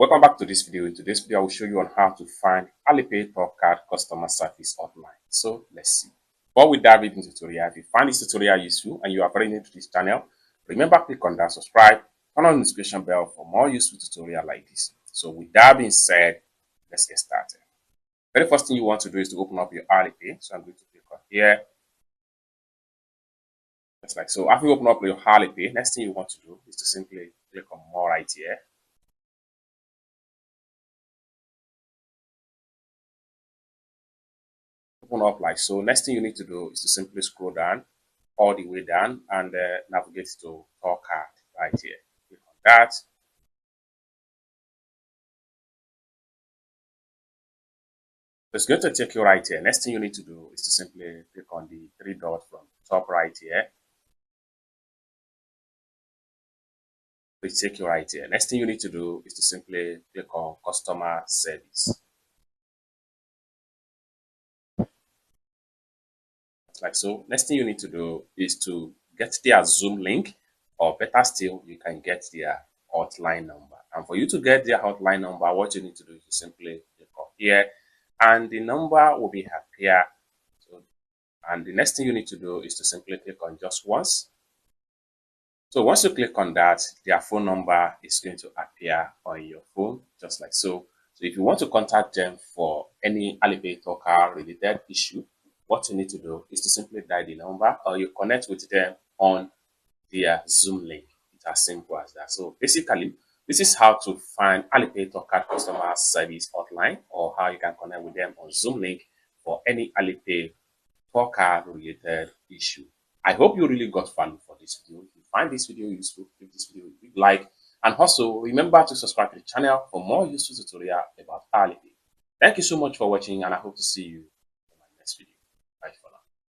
Welcome back to this video. In today's video, I will show you on how to find Alipay TourCard customer service hotline. So let's see. Before we dive into the tutorial, if you find this tutorial useful and you are very new to this channel, remember click on that subscribe, turn on the notification bell for more useful tutorial like this. So with that being said, let's get started. Very first thing you want to do is to open up your Alipay. So I'm going to click on here. Just like so. After you open up your Alipay, next thing you want to do is to simply click on more right here. Open up like so. Next thing you need to do is to simply scroll down all the way down and navigate to TourCard right here. Click on that. It's going to take you right here. Next thing you need to do is to simply click on the three dots from the top right here. It take you right here. Next thing you need to do is to simply click on customer service. Like so. Next thing you need to do is to get their Zoom link, or better still, you can get their hotline number. And for you to get their hotline number, what you need to do is to simply click on here, and the number will be appear. So, and the next thing you need to do is to simply click on just once. So once you click on that, their phone number is going to appear on your phone, just like so. So if you want to contact them for any Alipay TourCard related issue, what you need to do is to simply dial the number, or you connect with them on their Zoom link. It's as simple as that. So basically, this is how to find Alipay TourCard customer service hotline, or how you can connect with them on Zoom link for any Alipay TourCard related issue. I hope you really got value for this video. If you find this video useful, give this video a big like, and also remember to subscribe to the channel for more useful tutorial about Alipay. Thank you so much for watching, and I hope to see you in my next video.